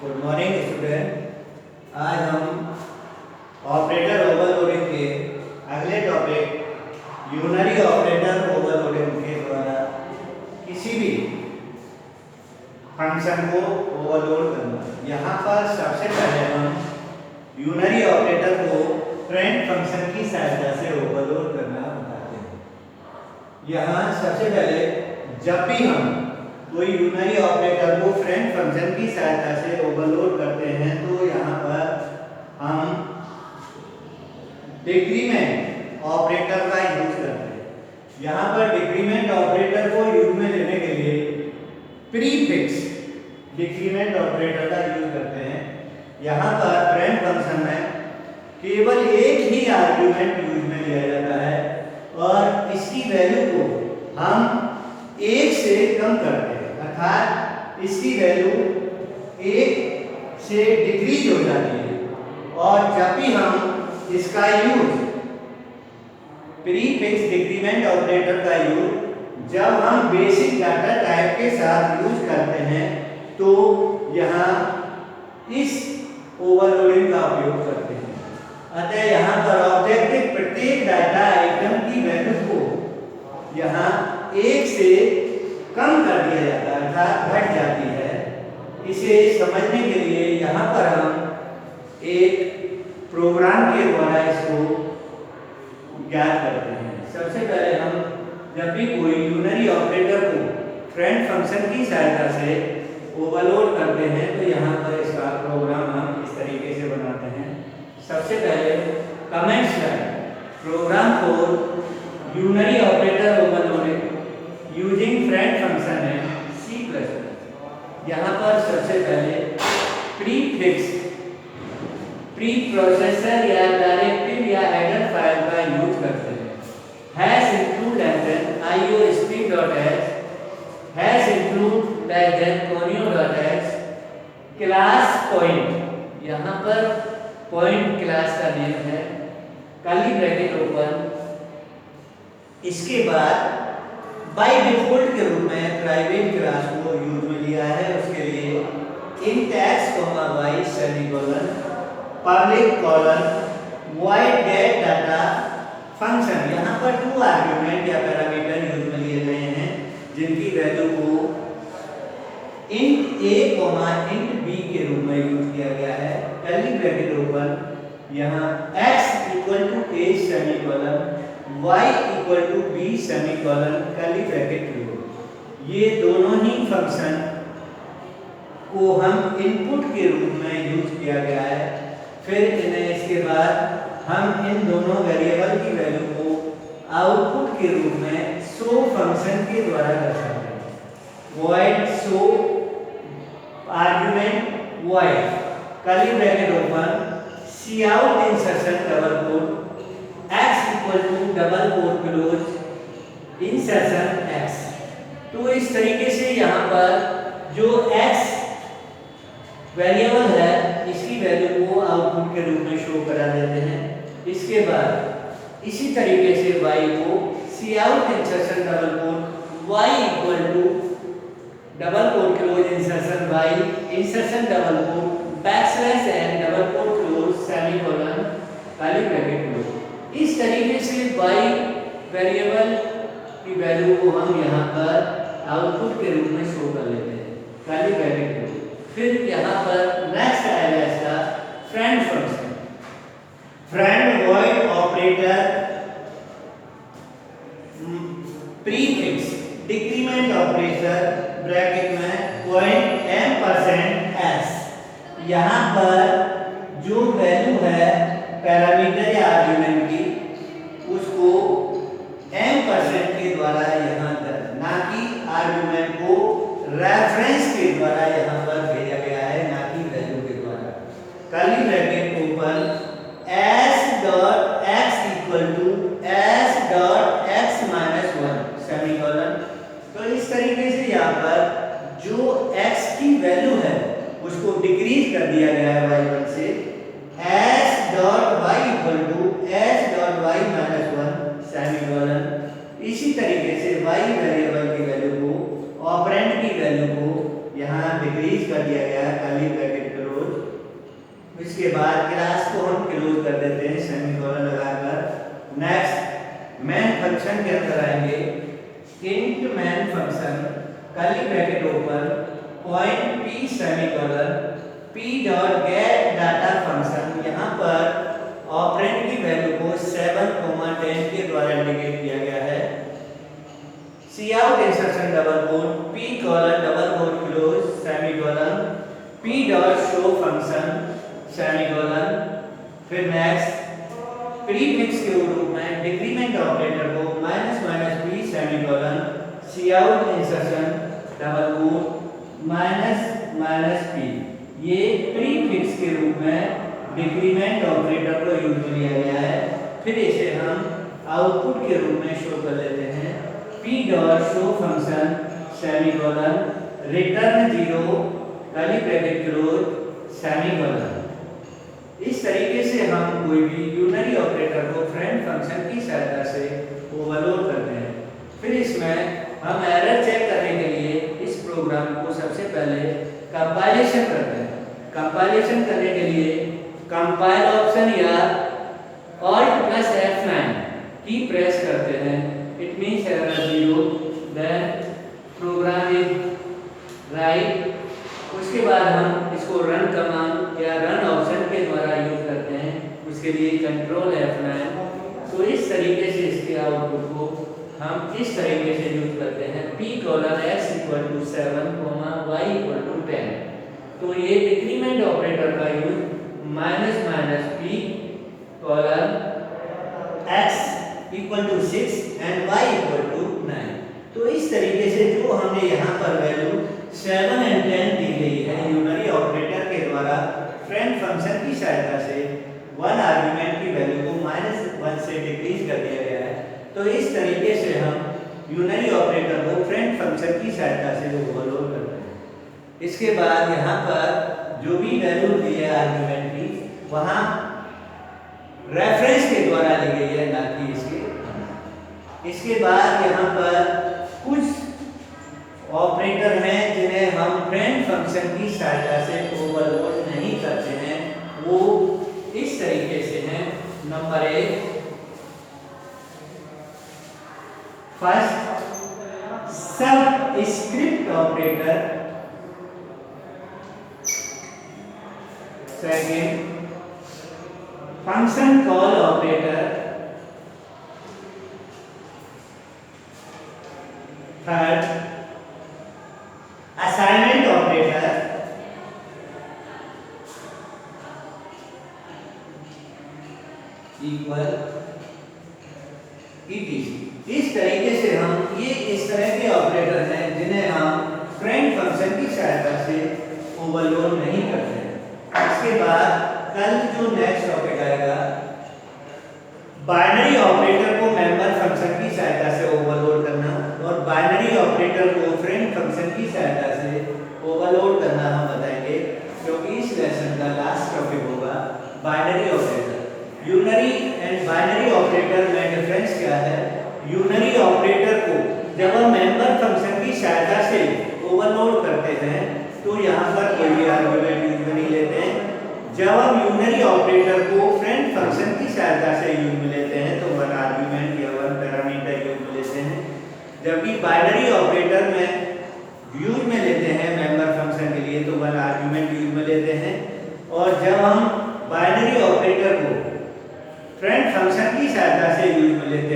Good morning student. आज हम operator overloading के अगले टॉपिक यूनरी ऑपरेटर ओवरलोडिंग के द्वारा किसी भी फंक्शन को ओवरलोड करना। यहाँ पर सबसे पहले हम यूनरी ऑपरेटर को फ्रेंड फंक्शन की सहायता से ओवरलोड करना बताते हैं। यहाँ सबसे पहले जब भी हम कोई यूनरी ऑपरेटर को फ्रेंड फंक्शन की सहायता से ओवरलोड करते हैं तो यहाँ पर हम डिक्रीमेंट ऑपरेटर का यूज करते हैं। यहाँ पर डिक्रीमेंट ऑपरेटर को यूज में लेने के लिए प्रीफिक्स डिक्रीमेंट ऑपरेटर का यूज करते हैं। यहाँ पर फ्रेंड फंक्शन में केवल एक ही आर्गुमेंट यूज में लिया जाता है और इसकी वैल्यू को हम एक से कम करते हैं, अर्थात इसकी वैल्यू एक से डिक्रीज हो जाती है। और जब भी हम इसका यूज प्रीफिक्स डिक्रीमेंट ऑपरेटर का यूज जब हम बेसिक डाटा टाइप के साथ यूज करते हैं तो यहाँ इस ओवरलोडिंग का उपयोग करते हैं। अतः यहाँ पर ऑब्जेक्टिव प्रत्येक डाटा आइटम की वैल्यू को यहाँ एक से कम कर दिया जाता है, अर्थात घट जाती है। इसे समझने के लिए यहाँ पर हम एक प्रोग्राम के द्वारा इसको ज्ञात करते हैं। सबसे पहले हम जब भी कोई यूनरी ऑपरेटर को फ्रेंड फंक्शन की सहायता से ओवरलोड करते हैं तो यहाँ पर इसका प्रोग्राम हम इस तरीके से बनाते हैं। सबसे पहले comments line program for unary operator overloading using friend function है C++। यहाँ पर सबसे पहले प्रीफिक्स प्री प्रोसेसर या डायरेक्टिव या हेडर फाइल का यूज करते हैं। Hash include io_speed.h hash include conio.h class point, यहाँ पर पॉइंट क्लास का नेम है, कर्ली ब्रैकेट ओपन। इसके बाद बाय डिफॉल्ट के रूप में प्राइवेट क्लास को यूज में लिया है, उसके लिए int x, y semicolon public colon void get data function. यहाँ पर टू आर्गुमेंट या पैरामीटर यूज में लिए गए हैं जिनकी वैल्यू को int a, int b के रूप में यूज किया गया है। कर्ली ब्रैकेट ओपन, यहाँ x = a semicolon y = b semicolon curly bracket close. ये दोनों ही फंक्शन को हम इनपुट के रूप में यूज किया गया है। फिर इन्हें इसके बाद हम इन दोनों वेरिएबल की वैल्यू को आउटपुट के रूप में शो फंक्शन के द्वारा दर्शाते हैं। void show argument void curly bracket open cout insertion double quote x = double quote close insertion x। तो इस तरीके से यहाँ पर जो x वेरिएबल है इसकी वैल्यू को आउटपुट के रूप में शो करा देते हैं। इसके बाद इसी तरीके से y को cout insertion double quote y = double quote close insertion y insertion double quote \n double quote close semicolon curly bracket close. इस तरीके से y वेरिएबल की वैल्यू को हम यहाँ पर आउटपुट के रूप में शो कर लेते हैं, कर्ली ब्रैकेट क्लोज। फिर यहाँ पर नेक्स्ट आएगा इसका friend function. Friend void operator prefix decrement operator bracket में %m%s। यहाँ पर जो वैल्यू है पैरामीटर या आर्गुमेंट की उसको m% के द्वारा यहाँ ना कि आर्गुमेंट को रेफरेंस के द्वारा यहाँ पर भेजा गया है, ना कि वैल्यू के द्वारा। Curly bracket open s.x = s.x-1 semicolon. तो इस तरीके से यहाँ पर जो x की वैल्यू है उसको डिक्रीज कर दिया गया है y1 से s.y = s.y-1 सेमीकोलन। इसी तरीके से y वेरिएबल की वैल्यू को ऑपरेंड की वैल्यू को यहाँ यहाँ डिक्रीज कर दिया गया कर्ली ब्रैकेट क्लोज। इसके बाद क्लास को हम क्लोज कर देते हैं सेमीकोलन लगाकर। नेक्स्ट मेन फंक्शन के अंदर आएंगे। Int main function curly bracket open point P semicolon P dot gate data function. यहाँ पर ऑपरेंड की वैल्यू को 7,10 के द्वारा इंडिकेट किया गया है। C out instruction double quote p colon double quote close semicolon p dot show function semicolon. फिर नेक्स्ट प्रीफिक्स के रूप में डिक्रीमेंट ऑपरेटर को minus minus p semicolon C out instruction double quote minus minus p। ये प्रीफिक्स के रूप में डिक्रीमेंट ऑपरेटर को यूज में लिया गया है। फिर इसे हम आउटपुट के रूप में शो कर लेते हैं p dot show function semicolon return 0 curly bracket close semicolon. इस तरीके से हम कोई भी यूनरी ऑपरेटर को फ्रेंड फंक्शन की सहायता से ओवरलोड करते हैं। फिर इसमें हम एरर चेक करने के लिए इस प्रोग्राम को सबसे पहले कंपाइलेशन करते हैं। कंपाइलेशन करने के लिए कंपाइल ऑप्शन या Alt plus F9 की प्रेस करते हैं। It means error 0, then program is right. उसके बाद हम इसको रन कमांड या रन ऑप्शन के द्वारा यूज करते हैं। उसके लिए कंट्रोल F9। तो इस तरीके से इसके आउटपुट को हम इस तरीके से यूज करते हैं p कॉलन x = 7, y = 10। तो ये डिक्रीमेंट ऑपरेटर का use minus minus p colon x = 6 and y = 9। तो इस तरीके से जो हमने यहाँ पर वैल्यू 7 और 10 दी गई है यूनरी ऑपरेटर के द्वारा फ्रेंड फंक्शन की सहायता से 1 आर्गुमेंट की वैल्यू को -1 से डिक्रीज कर दिया गया है। तो इस तरीके से हम यूनरी ऑपरेटर को फ्रेंड फंक्शन की सहायता से ओवरलोड करते हैं। इसके बाद यहाँ पर जो भी वैल्यू दी है आर्गुमेंट की वहाँ रेफरेंस के द्वारा ली गई है, ना कि इसके बाद यहाँ पर कुछ ऑपरेटर हैं जिन्हें हम फ्रेंड फंक्शन की सहायता से ओवरलोड नहीं करते हैं। वो इस तरीके से हैं। Number 1 first subscript operator, second function call operator, third assignment operator, equal etc। इस तरीके से हम ये इस तरह के ऑपरेटर हैं जिन्हें हम फ्रेंड फंक्शन की सहायता से ओवरलोड नहीं करते हैं। इसके बाद कल जो नेक्स्ट टॉपिक आएगा बाइनरी ऑपरेटर को मेंबर फंक्शन की सहायता से ओवरलोड करना और बाइनरी ऑपरेटर को फ्रेंड फंक्शन की सहायता से ओवरलोड करना हम बताएंगे, क्योंकि इस लेसन का लास्ट टॉपिक होगा binary operator. Unary and binary operator में डिफरेंस क्या है? यूनरी ऑपरेटर को जब हम मेंबर फंक्शन की सहायता से ओवरलोड करते हैं तो यहाँ पर कोई भी आर्गुमेंट यूज में नहीं लेते हैं। जब हम यूनरी ऑपरेटर को फ्रेंड फंक्शन की सहायता से यूज में लेते हैं तो 1 आर्गुमेंट या 1 पैरामीटर यूज में लेते हैं। जबकि बाइनरी ऑपरेटर में यूज में लेते हैं मेंबर फंक्शन के लिए तो 1 आर्गुमेंट यूज में लेते हैं। और जब हम बाइनरी ऑपरेटर को फ्रेंड फंक्शन की सहायता से यूज में लेते